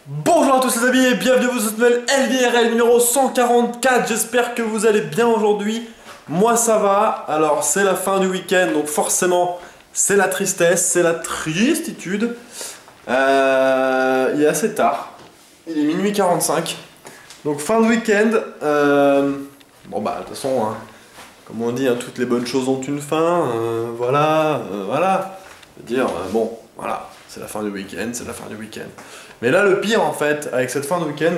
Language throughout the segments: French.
Bonjour à tous les amis et bienvenue pour cette nouvelle LVRL numéro 144. J'espère que vous allez bien aujourd'hui. Moi ça va. Alors c'est la fin du week-end, donc forcément c'est la tristesse, c'est la tristitude. Il est assez tard. Il est minuit 45. Donc fin de week-end. Bon bah de toute façon, hein, comme on dit, hein, toutes les bonnes choses ont une fin. Voilà. Je veux dire, bon, voilà. C'est la fin du week-end, c'est la fin du week-end. Mais là, le pire, en fait, avec cette fin de week-end,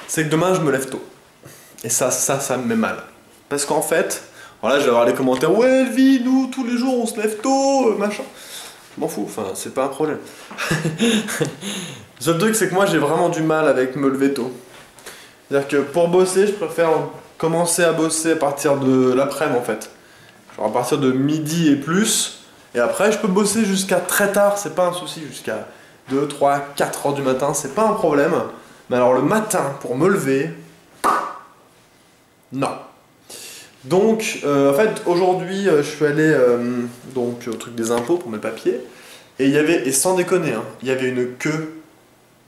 c'est que demain, je me lève tôt. Et ça me met mal. Parce qu'en fait, voilà, je vais avoir les commentaires, ouais, Elvi, nous, tous les jours, on se lève tôt, machin. Je m'en fous, enfin, c'est pas un problème. Le seul truc, c'est que moi, j'ai vraiment du mal avec me lever tôt. C'est-à-dire que pour bosser, je préfère commencer à bosser à partir de l'après-midi, en fait. Genre à partir de midi et plus. Et après, je peux bosser jusqu'à très tard, c'est pas un souci, jusqu'à 2, 3, 4 heures du matin, c'est pas un problème. Mais alors le matin, pour me lever, non. Donc, en fait, aujourd'hui, je suis allé donc, au truc des impôts pour mes papiers. Et il y avait, et sans déconner, hein, il y avait une queue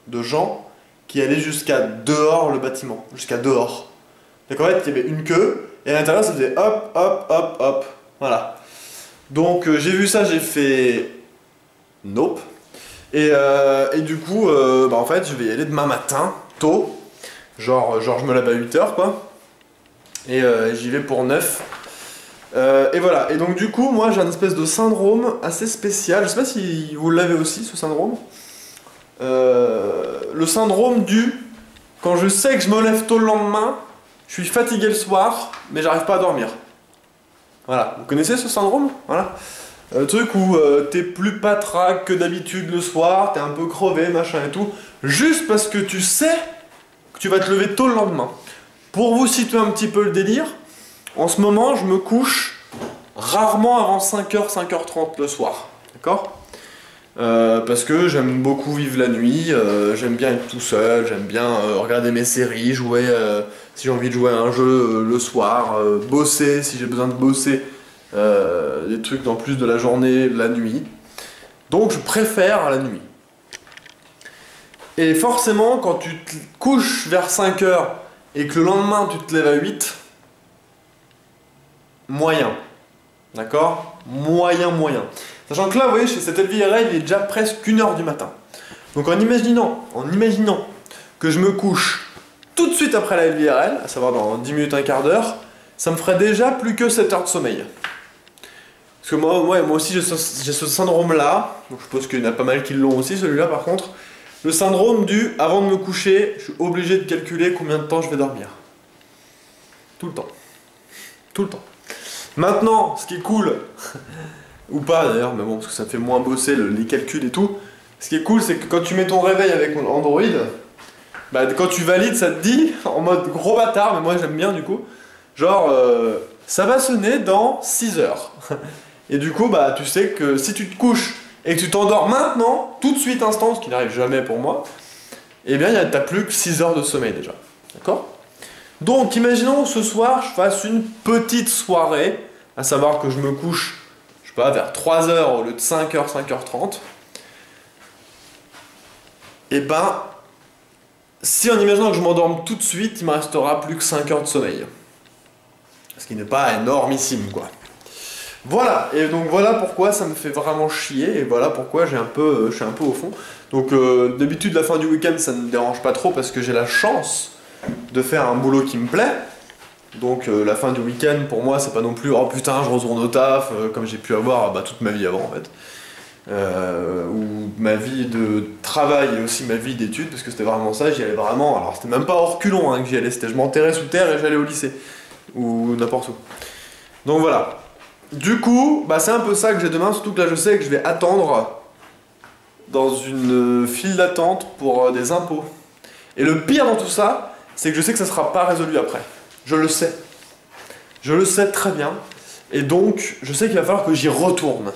de gens qui allaient jusqu'à dehors le bâtiment, jusqu'à dehors. Donc en fait, il y avait une queue, et à l'intérieur, ça faisait hop, hop, hop, hop, voilà. Donc j'ai vu ça, j'ai fait nope. Et du coup, bah, en fait, je vais y aller demain matin, tôt. Genre je me lève à 8h, quoi. Et j'y vais pour 9. Et voilà. Et donc, du coup, moi, j'ai un espèce de syndrome assez spécial. Je sais pas si vous l'avez aussi, ce syndrome. Le syndrome du... Quand je sais que je me lève tôt le lendemain, je suis fatigué le soir, mais j'arrive pas à dormir. Voilà, vous connaissez ce syndrome? Voilà. Le truc où t'es plus patraque que d'habitude le soir, t'es un peu crevé, machin et tout, juste parce que tu sais que tu vas te lever tôt le lendemain. Pour vous situer un petit peu le délire, en ce moment, je me couche rarement avant 5h, 5h30 le soir. D'accord? Parce que j'aime beaucoup vivre la nuit, j'aime bien être tout seul, j'aime bien regarder mes séries, jouer si j'ai envie de jouer à un jeu le soir, bosser si j'ai besoin de bosser, des trucs en plus de la journée, de la nuit. Donc je préfère la nuit. Et forcément, quand tu te couches vers 5h et que le lendemain tu te lèves à 8, moyen. D'accord? Moyen. Sachant que là, vous voyez, chez cette LVRL, il est déjà presque 1h du matin. Donc en imaginant que je me couche tout de suite après la LVRL, à savoir dans 10 minutes, un quart d'heure, ça me ferait déjà plus que 7 heures de sommeil. Parce que moi aussi j'ai ce syndrome-là, donc je suppose qu'il y en a pas mal qui l'ont aussi, celui-là par contre. Le syndrome du, avant de me coucher, je suis obligé de calculer combien de temps je vais dormir. Tout le temps. Tout le temps. Maintenant, ce qui est cool, ou pas d'ailleurs, mais bon, parce que ça fait moins bosser les calculs et tout. Ce qui est cool, c'est que quand tu mets ton réveil avec mon Android, bah, quand tu valides, ça te dit, en mode gros bâtard, mais moi j'aime bien du coup, genre, ça va sonner dans 6 heures. Et du coup, bah, tu sais que si tu te couches et que tu t'endors maintenant, tout de suite, instant, ce qui n'arrive jamais pour moi, eh bien, t'as plus que 6 heures de sommeil déjà. D'accord? Donc, imaginons ce soir, je fasse une petite soirée, à savoir que je me couche, je sais pas, vers 3h au lieu de 5h, 5h30. Et ben, si en imaginant que je m'endorme tout de suite, il me restera plus que 5 heures de sommeil. Ce qui n'est pas énormissime, quoi. Voilà, et donc voilà pourquoi ça me fait vraiment chier, et voilà pourquoi je suis un peu au fond. Donc d'habitude, la fin du week-end, ça ne me dérange pas trop parce que j'ai la chance de faire un boulot qui me plaît. Donc la fin du week-end, pour moi, c'est pas non plus « Oh putain, je retourne au taf comme j'ai pu avoir toute ma vie avant, en fait. Ou ma vie de travail et aussi ma vie d'études, parce que c'était vraiment ça, j'y allais vraiment, alors c'était même pas hors culon hein, que j'y allais, c'était je m'enterrais sous terre et j'allais au lycée, ou n'importe où. Donc voilà. Du coup, bah c'est un peu ça que j'ai demain, surtout que là je sais que je vais attendre dans une file d'attente pour des impôts. Et le pire dans tout ça, c'est que je sais que ça sera pas résolu après. Je le sais. Je le sais très bien. Et donc, je sais qu'il va falloir que j'y retourne.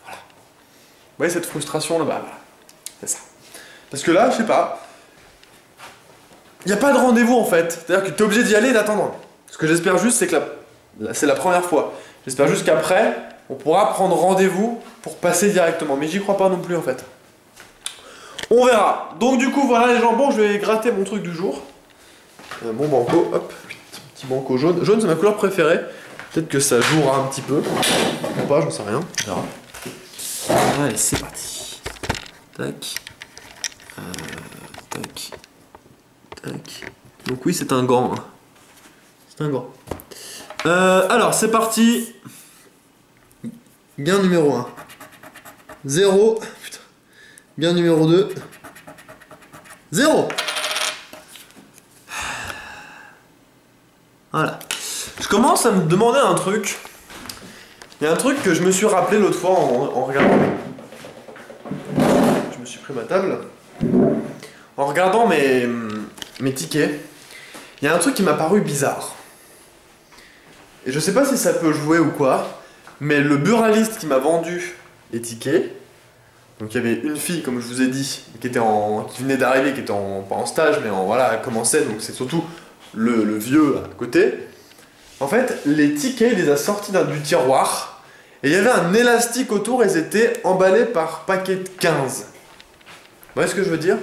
Voilà. Vous voyez cette frustration là-bas, voilà. C'est ça. Parce que là, je sais pas, il n'y a pas de rendez-vous en fait. C'est-à-dire que tu es obligé d'y aller et d'attendre. Ce que j'espère juste, c'est que c'est la première fois. J'espère juste qu'après, on pourra prendre rendez-vous pour passer directement. Mais j'y crois pas non plus en fait. On verra. Donc du coup, voilà les gens. Bon, je vais gratter mon truc du jour. Mon banco, hop. Petit banco jaune. Jaune, c'est ma couleur préférée. Peut-être que ça jouera un petit peu. Ou pas, j'en sais rien. On verra. Allez, c'est parti. Tac. Tac. Tac. Donc oui, c'est un gant. Hein. C'est un gant. Alors, c'est parti. Gain numéro 1. 0. Putain. Gain numéro 2. 0. Voilà. Je commence à me demander un truc. Il y a un truc que je me suis rappelé l'autre fois en regardant. Je me suis pris ma table. En regardant mes tickets, il y a un truc qui m'a paru bizarre. Et je sais pas si ça peut jouer ou quoi, mais le buraliste qui m'a vendu les tickets, donc il y avait une fille, comme je vous ai dit, qui venait d'arriver, qui était pas en stage, mais voilà, elle commençait, donc c'est surtout le vieux à côté. En fait, les tickets, il les a sortis du tiroir, et il y avait un élastique autour, et ils étaient emballés par paquet de 15. Vous voyez ce que je veux dire?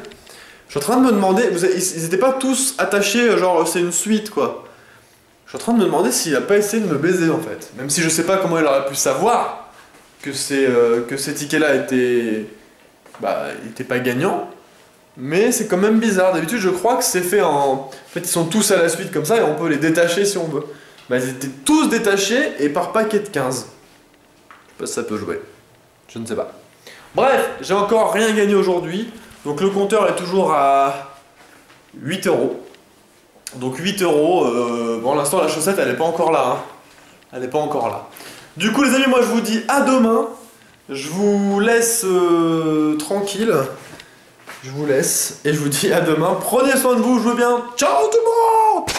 Je suis en train de me demander, ils étaient pas tous attachés, genre c'est une suite quoi. Je suis en train de me demander s'il a pas essayé de me baiser en fait. Même si je sais pas comment il aurait pu savoir que ces tickets-là étaient pas gagnants. Mais c'est quand même bizarre. D'habitude, je crois que c'est fait en fait, ils sont tous à la suite comme ça et on peut les détacher si on veut. Bah, ils étaient tous détachés et par paquet de 15. Je sais pas si ça peut jouer. Je ne sais pas. Bref, j'ai encore rien gagné aujourd'hui. Donc le compteur est toujours à 8 €. Donc 8 €. Pour l'instant, la chaussette, elle n'est pas encore là. Hein. Elle n'est pas encore là. Du coup, les amis, moi, je vous dis à demain. Je vous laisse tranquille. Je vous laisse. Et je vous dis à demain. Prenez soin de vous. Jouez bien. Ciao tout le monde!